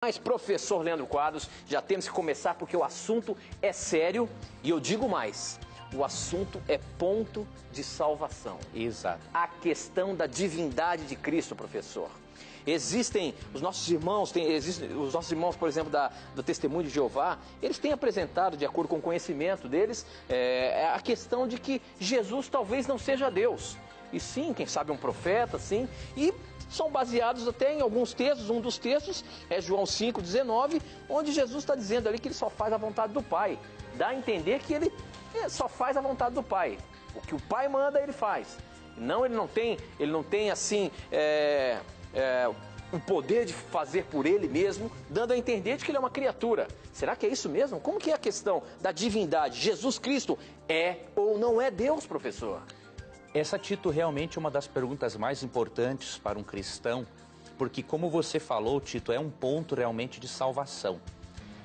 Mas, professor Leandro Quadros, já temos que começar porque o assunto é sério e eu digo mais, o assunto é ponto de salvação. Exato. A questão da divindade de Cristo, professor. Existem os nossos irmãos, por exemplo, do Testemunho de Jeová, eles têm apresentado, de acordo com o conhecimento deles, a questão de que Jesus talvez não seja Deus. E sim, quem sabe um profeta, sim, e são baseados até em alguns textos. Um dos textos é João 5,19, onde Jesus está dizendo ali que ele só faz a vontade do Pai. Dá a entender que ele só faz a vontade do Pai. O que o Pai manda, ele faz. Não, ele não tem assim, o poder de fazer por ele mesmo, dando a entender de que ele é uma criatura. Será que é isso mesmo? Como que é a questão da divindade? Jesus Cristo é ou não é Deus, professor? Essa, Tito, realmente é uma das perguntas mais importantes para um cristão, porque, como você falou, Tito, é um ponto realmente de salvação.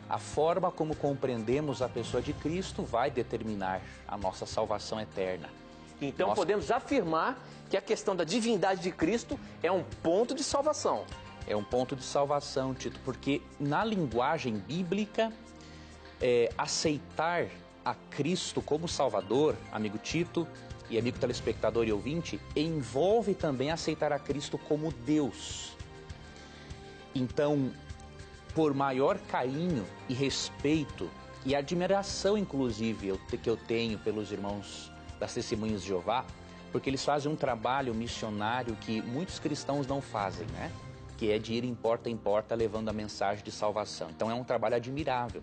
A forma como compreendemos a pessoa de Cristo vai determinar a nossa salvação eterna. Então podemos afirmar que a questão da divindade de Cristo é um ponto de salvação. É um ponto de salvação, Tito, porque na linguagem bíblica, aceitar a Cristo como Salvador, amigo Tito e amigo telespectador e ouvinte, envolve também aceitar a Cristo como Deus. Então, por maior carinho e respeito e admiração, inclusive, que eu tenho pelos irmãos das Testemunhas de Jeová, porque eles fazem um trabalho missionário que muitos cristãos não fazem, né? Que é de ir em porta levando a mensagem de salvação. Então é um trabalho admirável.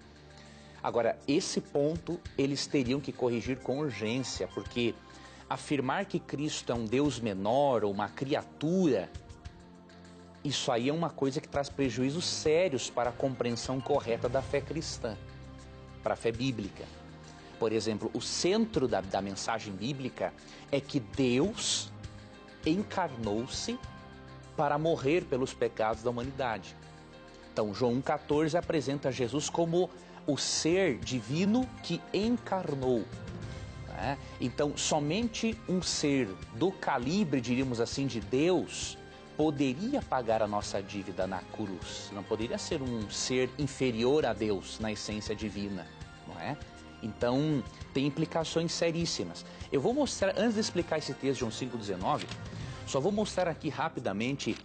Agora, esse ponto eles teriam que corrigir com urgência, porque afirmar que Cristo é um Deus menor ou uma criatura, isso aí é uma coisa que traz prejuízos sérios para a compreensão correta da fé cristã, para a fé bíblica. Por exemplo, o centro da mensagem bíblica é que Deus encarnou-se para morrer pelos pecados da humanidade. Então, João 1,14 apresenta Jesus como o ser divino que encarnou. Né? Então, somente um ser do calibre, diríamos assim, de Deus, poderia pagar a nossa dívida na cruz. Não poderia ser um ser inferior a Deus na essência divina, não é? Então, tem implicações seríssimas. Eu vou mostrar, antes de explicar esse texto de João 5,19, só vou mostrar aqui rapidamente,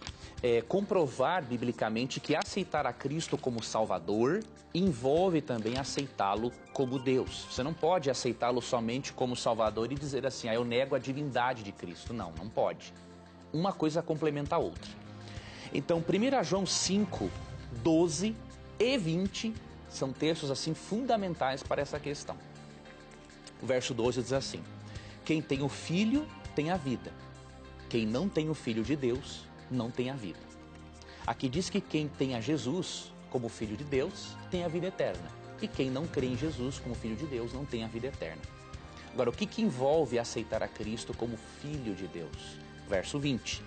comprovar biblicamente que aceitar a Cristo como Salvador envolve também aceitá-lo como Deus. Você não pode aceitá-lo somente como Salvador e dizer assim, eu nego a divindade de Cristo. Não, não pode. Uma coisa complementa a outra. Então, 1 João 5, 12 e 20 são textos assim fundamentais para essa questão. O verso 12 diz assim, quem tem o Filho tem a vida. Quem não tem o Filho de Deus não tem a vida. Aqui diz que quem tem a Jesus como Filho de Deus tem a vida eterna. E quem não crê em Jesus como Filho de Deus não tem a vida eterna. Agora, o que envolve aceitar a Cristo como Filho de Deus? Verso 20.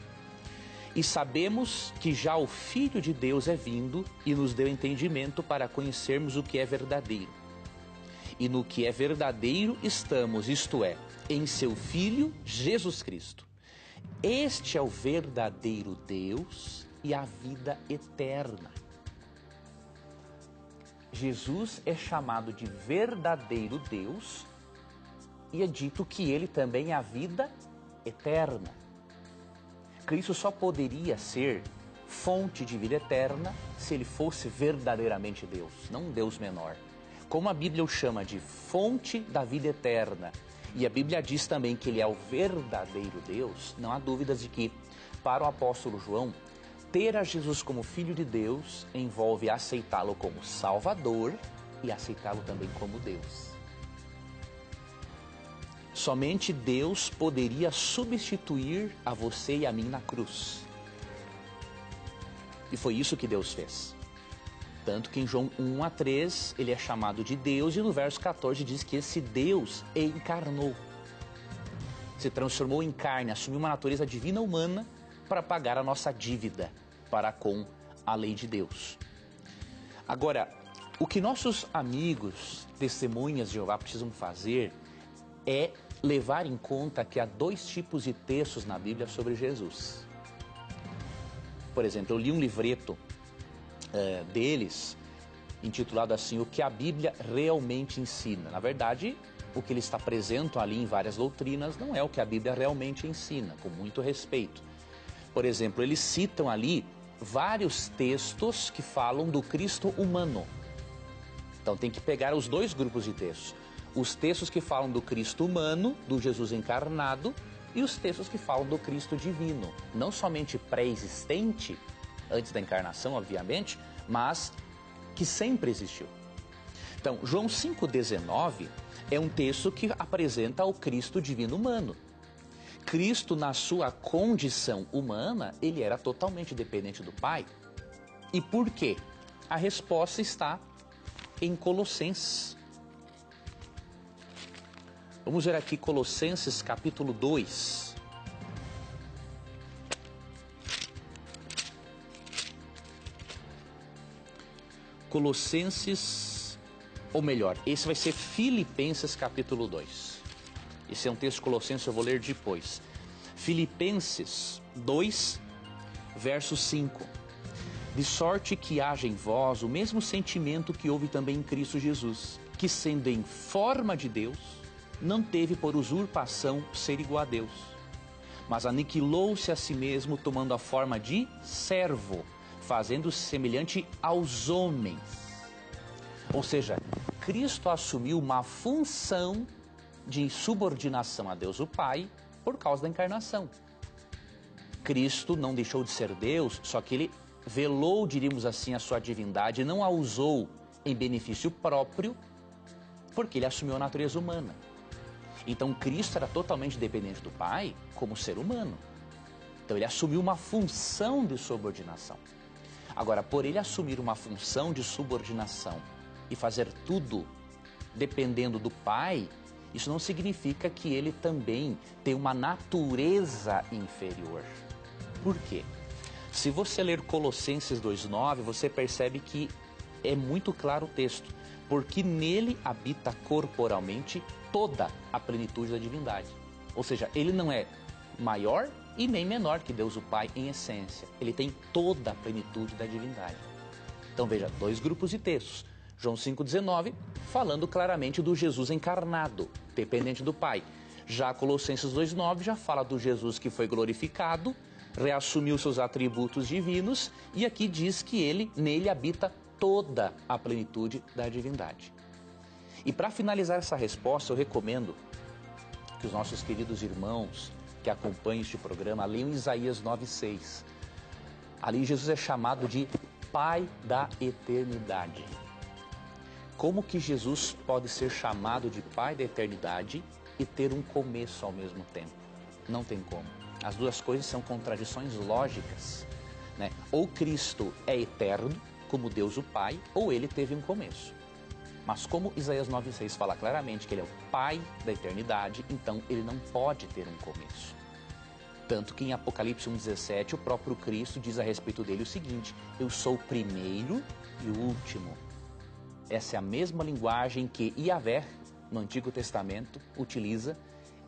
E sabemos que já o Filho de Deus é vindo e nos deu entendimento para conhecermos o que é verdadeiro. E no que é verdadeiro estamos, isto é, em seu Filho Jesus Cristo. Este é o verdadeiro Deus e a vida eterna. Jesus é chamado de verdadeiro Deus e é dito que ele também é a vida eterna. Cristo só poderia ser fonte de vida eterna se ele fosse verdadeiramente Deus, não um Deus menor. Como a Bíblia o chama de fonte da vida eterna, e a Bíblia diz também que ele é o verdadeiro Deus, não há dúvidas de que, para o apóstolo João, ter a Jesus como Filho de Deus envolve aceitá-lo como Salvador e aceitá-lo também como Deus. Somente Deus poderia substituir a você e a mim na cruz. E foi isso que Deus fez. Tanto que em João 1:3 ele é chamado de Deus e no verso 14 diz que esse Deus encarnou. Se transformou em carne, assumiu uma natureza divina humana para pagar a nossa dívida para com a lei de Deus. Agora, o que nossos amigos, testemunhas de Jeová precisam fazer é levar em conta que há dois tipos de textos na Bíblia sobre Jesus. Por exemplo, eu li um livreto deles, intitulado assim, O que a Bíblia realmente ensina. Na verdade, o que eles apresentam ali em várias doutrinas não é o que a Bíblia realmente ensina, com muito respeito. Por exemplo, eles citam ali vários textos que falam do Cristo humano. Então tem que pegar os dois grupos de textos. Os textos que falam do Cristo humano, do Jesus encarnado, e os textos que falam do Cristo divino. Não somente pré-existente, antes da encarnação, obviamente, mas que sempre existiu. Então, João 5,19 é um texto que apresenta o Cristo divino humano. Cristo, na sua condição humana, ele era totalmente dependente do Pai. E por quê? A resposta está em Colossenses. Vamos ver aqui Colossenses capítulo 2. Colossenses, ou melhor, esse vai ser Filipenses capítulo 2. Esse é um texto de Colossenses, eu vou ler depois. Filipenses 2, verso 5. De sorte que haja em vós o mesmo sentimento que houve também em Cristo Jesus, que sendo em forma de Deus, não teve por usurpação ser igual a Deus, mas aniquilou-se a si mesmo, tomando a forma de servo, fazendo-se semelhante aos homens. Ou seja, Cristo assumiu uma função de subordinação a Deus o Pai por causa da encarnação. Cristo não deixou de ser Deus, só que ele velou, diríamos assim, a sua divindade, não a usou em benefício próprio, porque ele assumiu a natureza humana. Então Cristo era totalmente dependente do Pai como ser humano. Então ele assumiu uma função de subordinação. Agora, por ele assumir uma função de subordinação e fazer tudo dependendo do Pai, isso não significa que ele também tem uma natureza inferior. Por quê? Se você ler Colossenses 2,9, você percebe que é muito claro o texto. Porque nele habita corporalmente toda a plenitude da divindade. Ou seja, ele não é maior e nem menor que Deus o Pai em essência. Ele tem toda a plenitude da divindade. Então veja, dois grupos de textos. João 5,19, falando claramente do Jesus encarnado, dependente do Pai. Já Colossenses 2,9 já fala do Jesus que foi glorificado, reassumiu seus atributos divinos, e aqui diz que nele habita toda a plenitude da divindade. E para finalizar essa resposta, eu recomendo que os nossos queridos irmãos que acompanham este programa leiam Isaías 9,6. Ali Jesus é chamado de Pai da Eternidade. Como que Jesus pode ser chamado de Pai da Eternidade e ter um começo ao mesmo tempo? Não tem como. As duas coisas são contradições lógicas, né? Ou Cristo é eterno, como Deus o Pai, ou ele teve um começo. Mas como Isaías 9,6 fala claramente que ele é o Pai da eternidade, então ele não pode ter um começo. Tanto que em Apocalipse 1,17 o próprio Cristo diz a respeito dele o seguinte: eu sou o primeiro e o último. Essa é a mesma linguagem que Yahvé, no Antigo Testamento, utiliza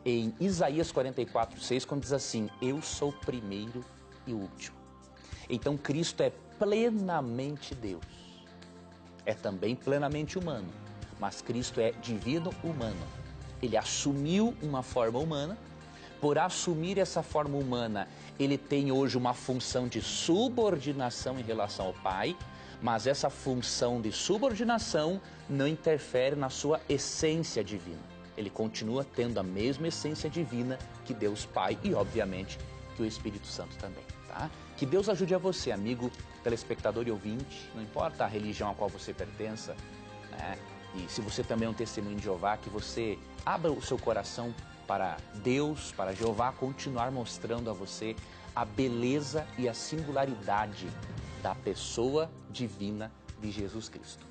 em Isaías 44,6, quando diz assim: eu sou o primeiro e o último. Então Cristo é plenamente Deus. É também plenamente humano, mas Cristo é divino humano. Ele assumiu uma forma humana. Por assumir essa forma humana, ele tem hoje uma função de subordinação em relação ao Pai, mas essa função de subordinação não interfere na sua essência divina. Ele continua tendo a mesma essência divina que Deus Pai e, obviamente, que o Espírito Santo também, tá? Que Deus ajude a você, amigo, telespectador e ouvinte, não importa a religião a qual você pertença, né? E se você também é um testemunho de Jeová, que você abra o seu coração para Deus, para Jeová continuar mostrando a você a beleza e a singularidade da pessoa divina de Jesus Cristo.